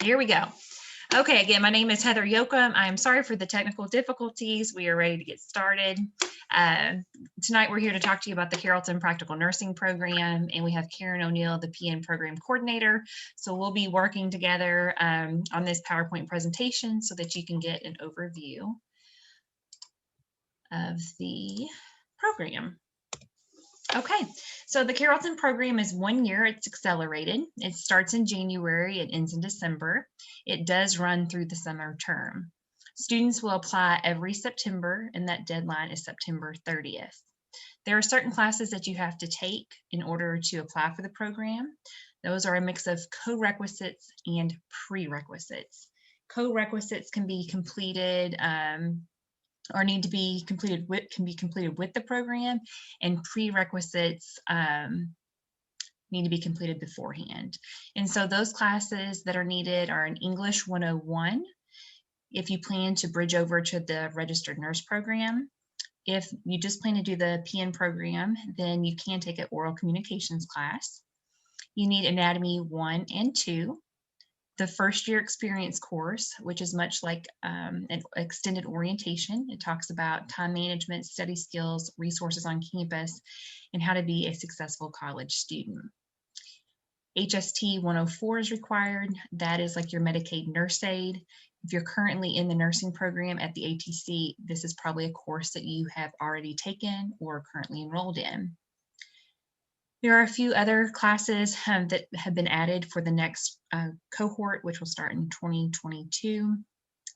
Here we go. Okay, again, my name is Heather Yoakum. I'm sorry for the technical difficulties. We are ready to get started. Tonight, we're here to talk to you about the Carrollton Practical Nursing Program, and we have Karen O'Neill, the PN Program Coordinator. So we'll be working together on this PowerPoint presentation so that you can get an overview of the program. Okay, so the Carrollton program is 1 year. It's accelerated. It starts in January. It ends in December. It does run through the summer term. Students will apply every September, and that deadline is September 30th. There are certain classes that you have to take in order to apply for the program. Those are a mix of co-requisites and prerequisites. Co-requisites can be completed or need to be completed with, can be completed with the program, and prerequisites need to be completed beforehand. And so those classes that are needed are in English 101, if you plan to bridge over to the registered nurse program. If you just plan to do the PN program, then you can take an oral communications class. You need anatomy 1 and 2. The first year experience course, which is much like an extended orientation. It talks about time management, study skills, resources on campus, and how to be a successful college student. HST 104 is required. That is like your Medicaid nurse aid. If you're currently in the nursing program at the ATC, this is probably a course that you have already taken or currently enrolled in. There are a few other classes that have been added for the next cohort, which will start in 2022.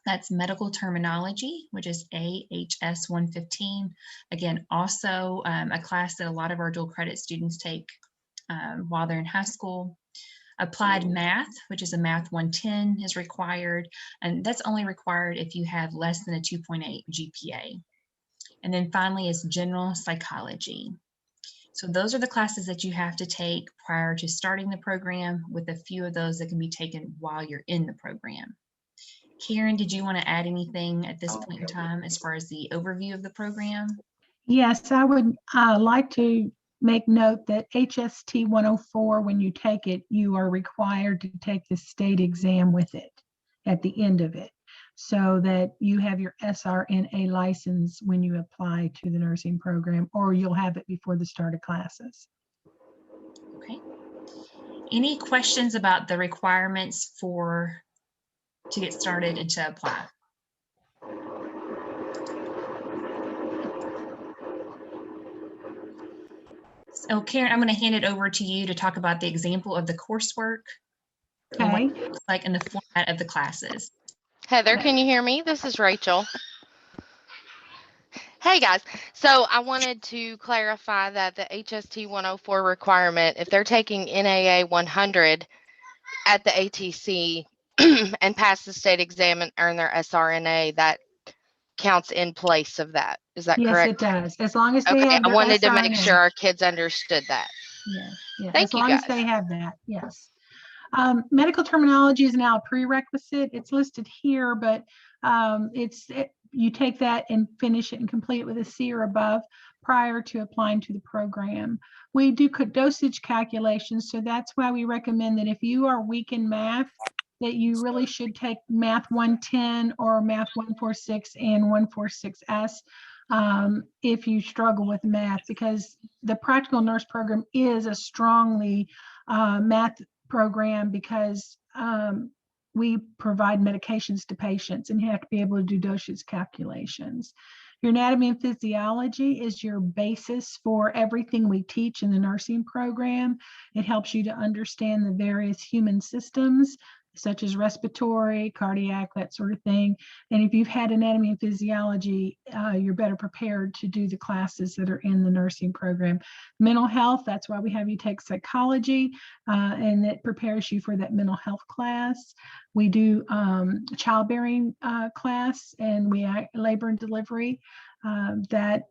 That's medical terminology, which is AHS 115. Again, also a class that a lot of our dual credit students take while they're in high school. Applied math, which is a math 110, is required, and that's only required if you have less than a 2.8 GPA. And then finally is general psychology. So those are the classes that you have to take prior to starting the program, with a few of those that can be taken while you're in the program. Karen, did you want to add anything at this point in time as far as the overview of the program? Yes, I would like to make note that HST 104, when you take it, you are required to take the state exam with it at the end of it, so that you have your SRNA license when you apply to the nursing program, or you'll have it before the start of classes. Okay. Any questions about the requirements to get started and to apply? So Karen, I'm going to hand it over to you to talk about the example of the coursework and what it looks like in the format of the classes. Heather, can you hear me? This is Rachel. Hey guys, so I wanted to clarify that the HST 104 requirement, if they're taking NAA 100 at the ATC and pass the state exam and earn their SRNA, that counts in place of that. Is that correct? Yes, it does. As long as they have I their wanted to SRNA. make sure our kids understood that. Yeah. Thank as you, long guys. as they have that, yes. Medical terminology is now a prerequisite. It's listed here, but you take that and finish it and complete it with a C or above prior to applying to the program. We do dosage calculations, so that's why we recommend that if you are weak in math, that you really should take Math 110 or Math 146 and 146S if you struggle with math, because the practical nurse program is a strongly math program, because we provide medications to patients and you have to be able to do dosage calculations. Your anatomy and physiology is your basis for everything we teach in the nursing program. It helps you to understand the various human systems, such as respiratory, cardiac, that sort of thing. And if you've had anatomy and physiology, you're better prepared to do the classes that are in the nursing program. Mental health, that's why we have you take psychology, and it prepares you for that mental health class. We do childbearing class, and we labor and delivery. That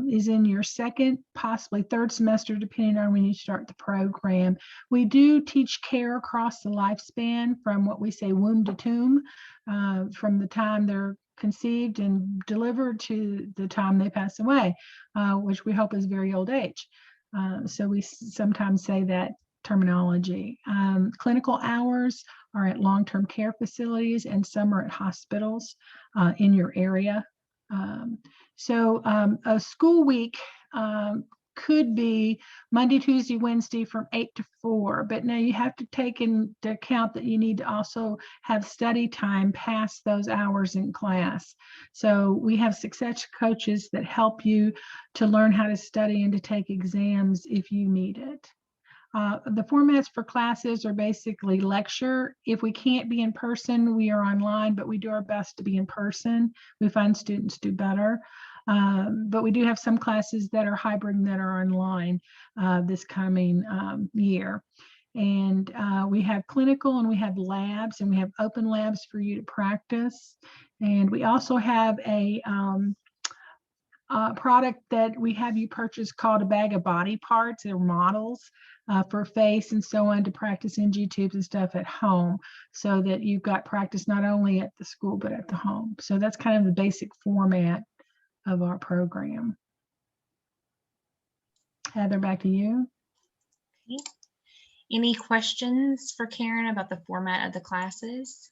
is in your second, possibly third semester, depending on when you start the program. We do teach care across the lifespan, from what we say womb to tomb, from the time they're conceived and delivered to the time they pass away, which we hope is very old age. So we sometimes say that terminology. Clinical hours are at long-term care facilities, and some are at hospitals in your area. So a school week could be Monday, Tuesday, Wednesday from 8 to 4, but now you have to take into account that you need to also have study time past those hours in class. So we have success coaches that help you to learn how to study and to take exams if you need it. The formats for classes are basically lecture. If we can't be in person, we are online, but we do our best to be in person. We find students do better. But we do have some classes that are hybrid and that are online this coming year. And we have clinical and we have labs, and we have open labs for you to practice. And we also have a product that we have you purchase called a bag of body parts or models for face and so on, to practice NG tubes and stuff at home, so that you've got practice not only at the school but at the home. So that's kind of the basic format of our program. Heather, back to you. Okay. Any questions for Karen about the format of the classes?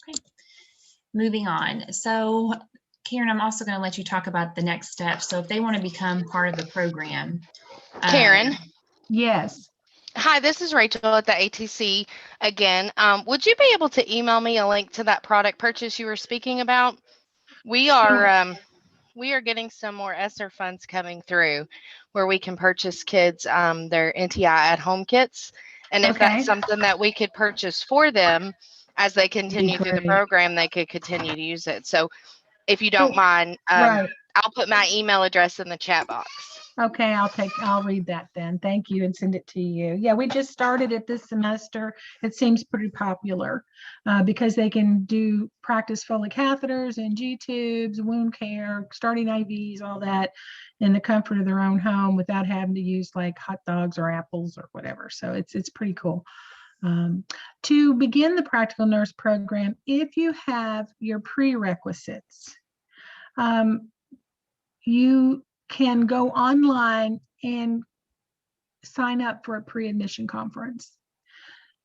Okay, moving on. So Karen, I'm also going to let you talk about the next steps. So if they want to become part of the program. Karen. Yes. Hi, this is Rachel at the ATC again. Would you be able to email me a link to that product purchase you were speaking about? We are getting some more ESSER funds coming through where we can purchase kids their NTI at home kits. And if that's something that we could purchase for them as they continue through the program, they could continue to use it. So if you don't mind, I'll put my email address in the chat box. Okay, I'll read that then. Thank you, and send it to you. Yeah, we just started it this semester. It seems pretty popular because they can do practice Foley catheters and G tubes, wound care, starting IVs, all that in the comfort of their own home without having to use like hot dogs or apples or whatever. So it's pretty cool. To begin the practical nurse program, if you have your prerequisites, you can go online and sign up for a pre-admission conference.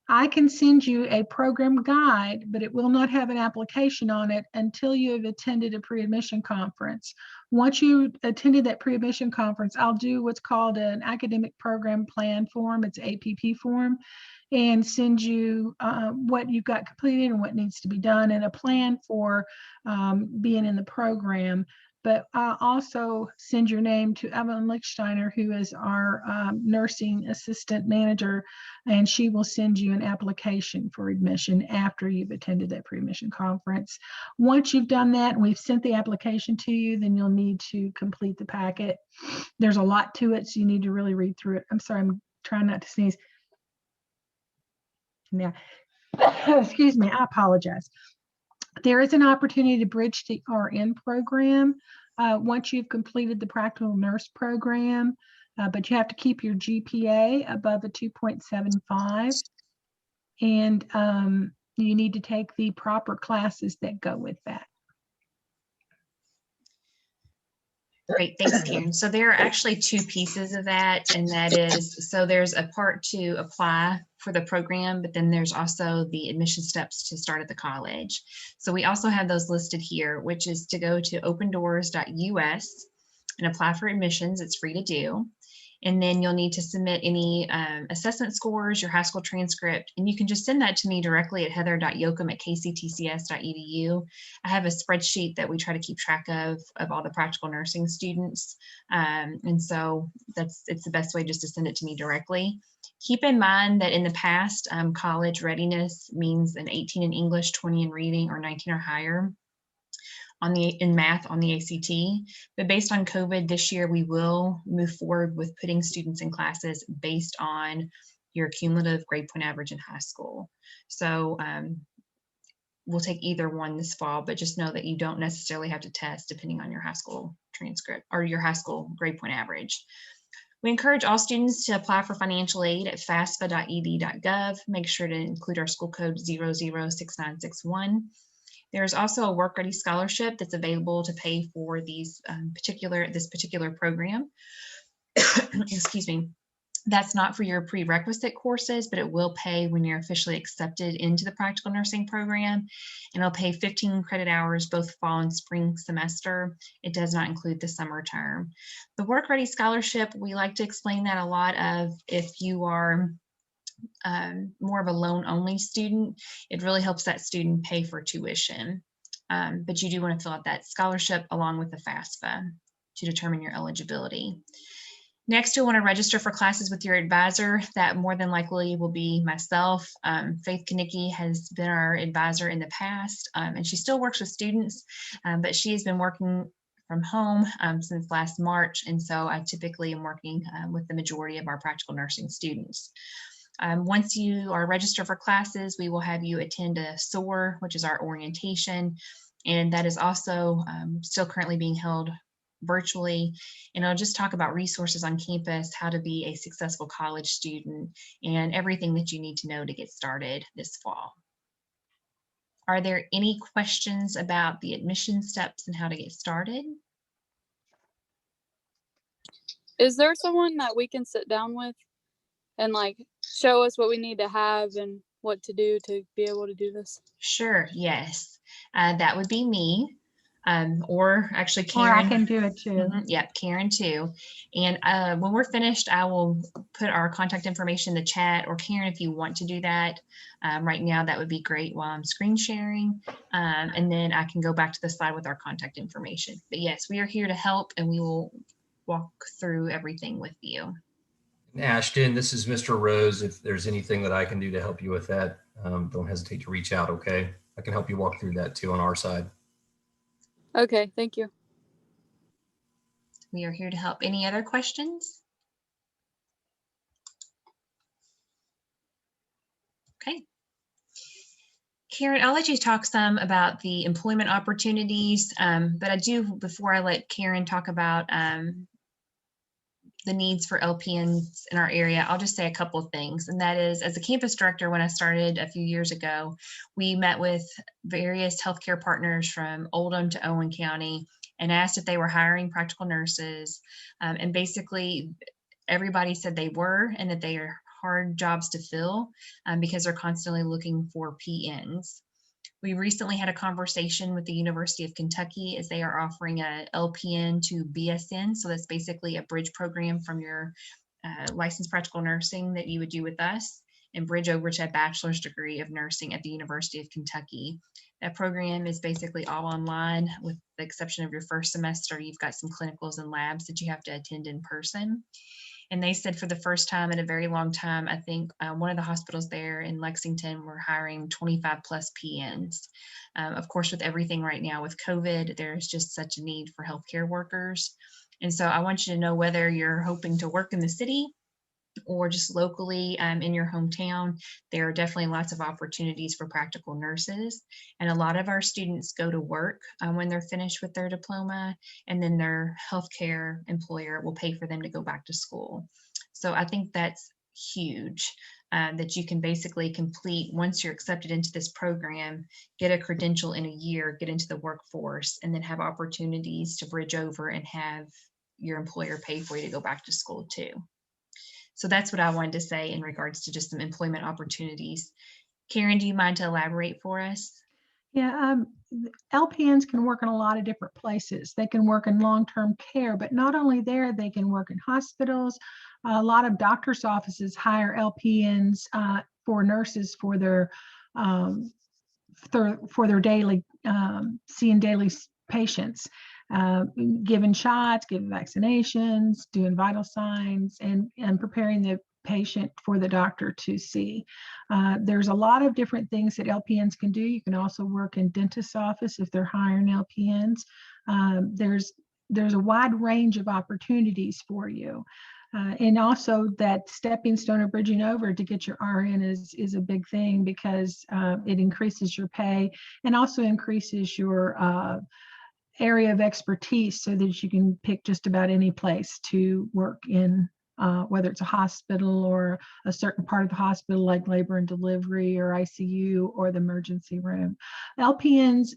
I can send you a program guide, but it will not have an application on it until you have attended a pre-admission conference. Once you attended that pre-admission conference, I'll do what's called an academic program plan form. It's APP form, and send you what you've got completed and what needs to be done, and a plan for being in the program. But I'll also send your name to Evelyn Lichtsteiner, who is our nursing assistant manager, and she will send you an application for admission after you've attended that pre-admission conference. Once you've done that and we've sent the application to you, then you'll need to complete the packet. There's a lot to it, so you need to really read through it. I'm sorry, I'm trying not to sneeze. Yeah, excuse me, I apologize. There is an opportunity to bridge the RN program once you've completed the practical nurse program, but you have to keep your GPA above a 2.75, and you need to take the proper classes that go with that. Great, thanks, Karen. So there are actually two pieces of that, and that is, so there's a part to apply for the program, but then there's also the admission steps to start at the college. So we also have those listed here, which is to go to opendoors.us and apply for admissions. It's free to do. And then you'll need to submit any assessment scores, your high school transcript, and you can just send that to me directly at heather.yoakum@kctcs.edu. I have a spreadsheet that we try to keep track of all the practical nursing students. And so it's the best way just to send it to me directly. Keep in mind that in the past, college readiness means an 18 in English, 20 in reading, or 19 or higher in math on the ACT, but based on COVID this year, we will move forward with putting students in classes based on your cumulative grade point average in high school. So we'll take either one this fall, but just know that you don't necessarily have to test depending on your high school transcript or your high school grade point average. We encourage all students to apply for financial aid at fasfa.ed.gov. Make sure to include our school code 006961. There's also a Work Ready Scholarship that's available to pay for this particular program. Excuse me. That's not for your prerequisite courses, but it will pay when you're officially accepted into the practical nursing program. And it'll pay 15 credit hours, both fall and spring semester. It does not include the summer term. The Work Ready Scholarship, we like to explain that a lot of if you are more of a loan-only student, it really helps that student pay for tuition. But you do want to fill out that scholarship along with the FAFSA to determine your eligibility. Next, you'll want to register for classes with your advisor. That more than likely will be myself. Faith Kanicki has been our advisor in the past, and she still works with students, but she has been working from home since last March, and so I typically am working with the majority of our practical nursing students. Once you are registered for classes, we will have you attend a SOAR, which is our orientation, and that is also still currently being held virtually, and I'll just talk about resources on campus, how to be a successful college student, and everything that you need to know to get started this fall. Are there any questions about the admission steps and how to get started? Is there someone that we can sit down with and like show us what we need to have and what to do to be able to do this? Sure, yes. That would be me. Or actually Karen. Or I can do it too. Yep, Karen too. And when we're finished, I will put our contact information in the chat, or Karen, if you want to do that right now, that would be great while I'm screen sharing. And then I can go back to the slide with our contact information. But yes, we are here to help, and we will walk through everything with you. Ashton, this is Mr. Rose. If there's anything that I can do to help you with that, don't hesitate to reach out, okay? I can help you walk through that too on our side. Okay, thank you. We are here to help. Any other questions? Okay. Karen, I'll let you talk some about the employment opportunities, but I do, before I let Karen talk about the needs for LPNs in our area, I'll just say a couple of things. And that is, as a campus director, when I started a few years ago, we met with various healthcare partners from Oldham to Owen County and asked if they were hiring practical nurses. And basically, everybody said they were, and that they are hard jobs to fill because they're constantly looking for PNs. We recently had a conversation with the University of Kentucky as they are offering a LPN to BSN. So that's basically a bridge program from your licensed practical nursing that you would do with us and bridge over to a bachelor's degree of nursing at the University of Kentucky. That program is basically all online with the exception of your first semester. You've got some clinicals and labs that you have to attend in person. And they said for the first time in a very long time, I think one of the hospitals there in Lexington were hiring 25 plus PNs. Of course, with everything right now with COVID, there's just such a need for healthcare workers. And so I want you to know whether you're hoping to work in the city or just locally in your hometown, there are definitely lots of opportunities for practical nurses. And a lot of our students go to work when they're finished with their diploma, and then their healthcare employer will pay for them to go back to school. So I think that's huge, that you can basically complete, once you're accepted into this program, get a credential in a year, get into the workforce, and then have opportunities to bridge over and have your employer pay for you to go back to school too. So that's what I wanted to say in regards to just some employment opportunities. Karen, do you mind to elaborate for us? Yeah, LPNs can work in a lot of different places. They can work in long-term care, but not only there, they can work in hospitals. A lot of doctors' offices hire LPNs for nurses for their daily seeing daily patients. Giving shots, giving vaccinations, doing vital signs, and preparing the patient for the doctor to see. There's a lot of different things that LPNs can do. You can also work in dentist's office if they're hiring LPNs. There's a wide range of opportunities for you. And also that stepping stone or bridging over to get your RN is a big thing because it increases your pay and also increases your area of expertise so that you can pick just about any place to work in whether it's a hospital or a certain part of the hospital, like labor and delivery or ICU or the emergency room. LPNs,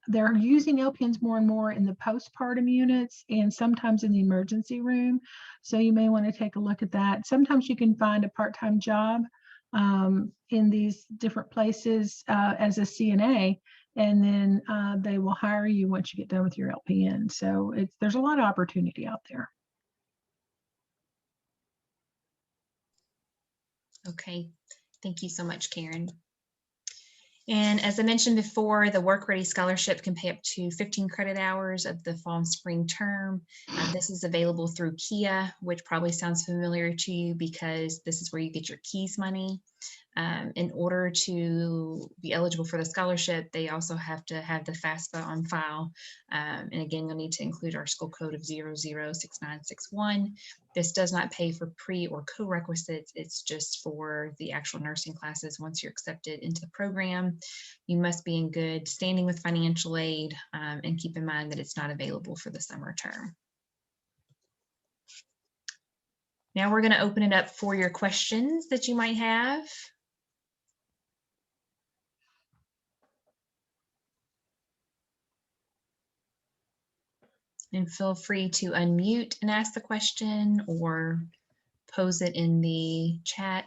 they're using LPNs more and more in the postpartum units and sometimes in the emergency room. So you may want to take a look at that. Sometimes you can find a part-time job in these different places as a CNA, and then they will hire you once you get done with your LPN. So there's a lot of opportunity out there. Okay, thank you so much, Karen. And as I mentioned before, the Work Ready Scholarship can pay up to 15 credit hours of the fall and spring term. This is available through KIA, which probably sounds familiar to you because this is where you get your KEYS money. In order to be eligible for the scholarship, they also have to have the FAFSA on file. And again, you'll need to include our school code of 006961. This does not pay for pre or co-requisites. It's just for the actual nursing classes. Once you're accepted into the program, you must be in good standing with financial aid, and keep in mind that it's not available for the summer term. Now we're going to open it up for your questions that you might have. And feel free to unmute and ask the question or pose it in the chat.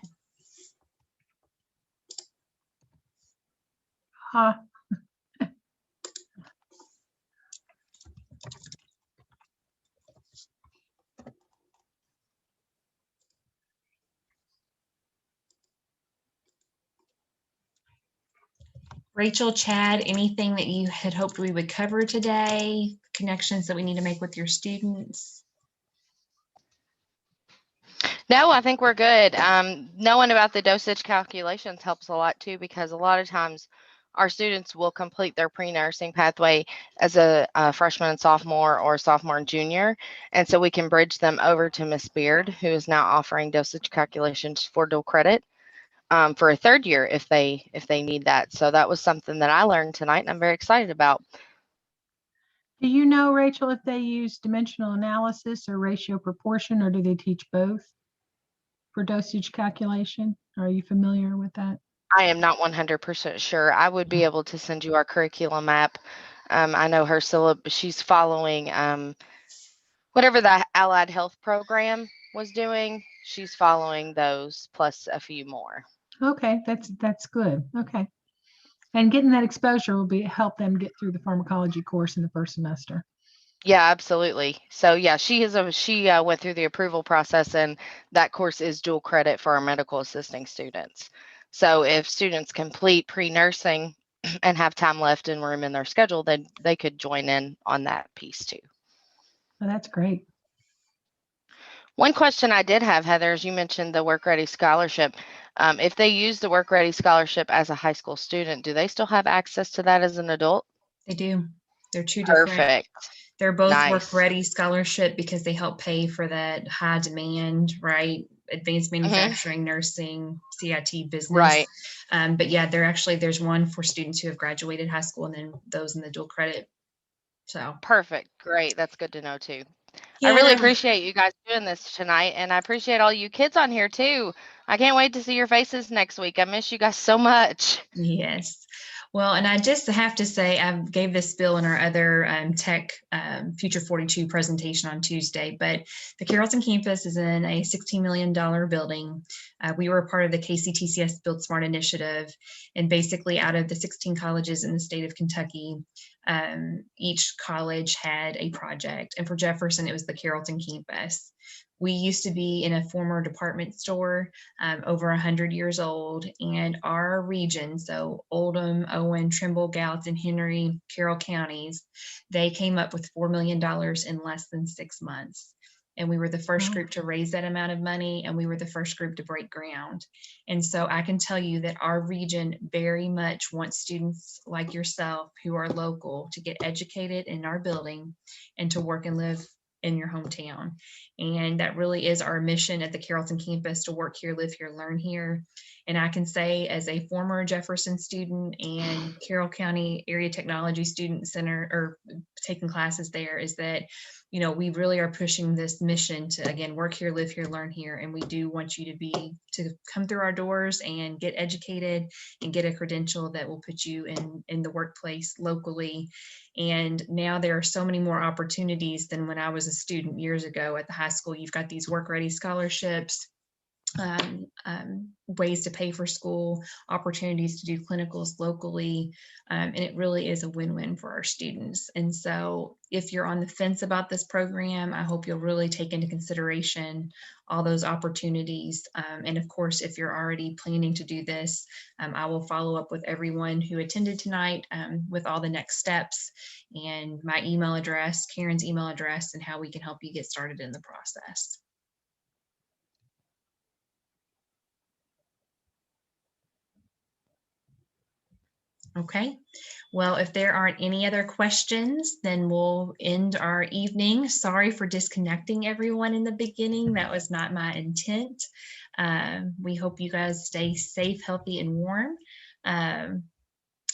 Rachel, Chad, anything that you had hoped we would cover today? Connections that we need to make with your students? No, I think we're good. Knowing about the dosage calculations helps a lot too, because a lot of times our students will complete their pre-nursing pathway as a freshman and sophomore or sophomore and junior. And so we can bridge them over to Miss Beard, who is now offering dosage calculations for dual credit for a third year if they need that. So that was something that I learned tonight and I'm very excited about. Do you know, Rachel, if they use dimensional analysis or ratio proportion, or do they teach both for dosage calculation? Are you familiar with that? I am not 100% sure. I would be able to send you our curriculum map. I know her syllabus, she's following whatever the allied health program was doing. She's following those plus a few more. Okay, that's good. Okay. And getting that exposure will help them get through the pharmacology course in the first semester. Yeah, absolutely. So yeah, she went through the approval process, and that course is dual credit for our medical assisting students. So if students complete pre-nursing and have time left and room in their schedule, then they could join in on that piece too. Oh, that's great. One question I did have, Heather, is you mentioned the Work Ready Scholarship. If they use the Work Ready Scholarship as a high school student, do they still have access to that as an adult? They do. They're two different. Perfect. They're both Nice. Work Ready Scholarship because they help pay for that high demand, right? Advanced manufacturing, nursing, CIT business. Right. But yeah, there's one for students who have graduated high school and then those in the dual credit. So perfect. Great. That's good to know too. yeah. I really appreciate you guys doing this tonight, and I appreciate all you kids on here too. I can't wait to see your faces next week. I miss you guys so much. Yes. Well, and I just have to say, I gave this spiel in our other Tech Future 42 presentation on Tuesday, but the Carrollton campus is in a $16 million building. We were a part of the KCTCS Build Smart initiative, and basically out of the 16 colleges in the state of Kentucky, each college had a project. And for Jefferson, it was the Carrollton campus. We used to be in a former department store, over 100 years old, and our region, so Oldham, Owen, Trimble, Gallatin, Henry, Carroll counties, they came up with $4 million in less than 6 months. And we were the first group to raise that amount of money, and we were the first group to break ground. And so I can tell you that our region very much wants students like yourself who are local to get educated in our building and to work and live in your hometown. And that really is our mission at the Carrollton campus, to work here, live here, learn here. And I can say, as a former Jefferson student and Carroll County Area Technology Student Center, or taking classes there, is that you know, we really are pushing this mission to, again, work here, live here, learn here. And we do want you to come through our doors and get educated and get a credential that will put you in the workplace locally. And now there are so many more opportunities than when I was a student years ago at the high school. You've got these work ready scholarships, ways to pay for school, opportunities to do clinicals locally, and it really is a win-win for our students. And so if you're on the fence about this program, I hope you'll really take into consideration all those opportunities. And of course, if you're already planning to do this, I will follow up with everyone who attended tonight with all the next steps and my email address, Karen's email address, and how we can help you get started in the process. Okay, well, if there aren't any other questions, then we'll end our evening. Sorry for disconnecting everyone in the beginning. That was not my intent. We hope you guys stay safe, healthy, and warm. And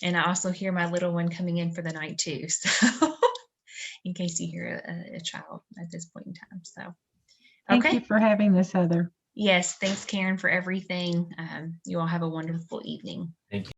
I also hear my little one coming in for the night too. So in case you hear a child at this point in time. So, Thank okay. you for having this, Heather. Yes, thanks, Karen, for everything. You all have a wonderful evening. Thank you.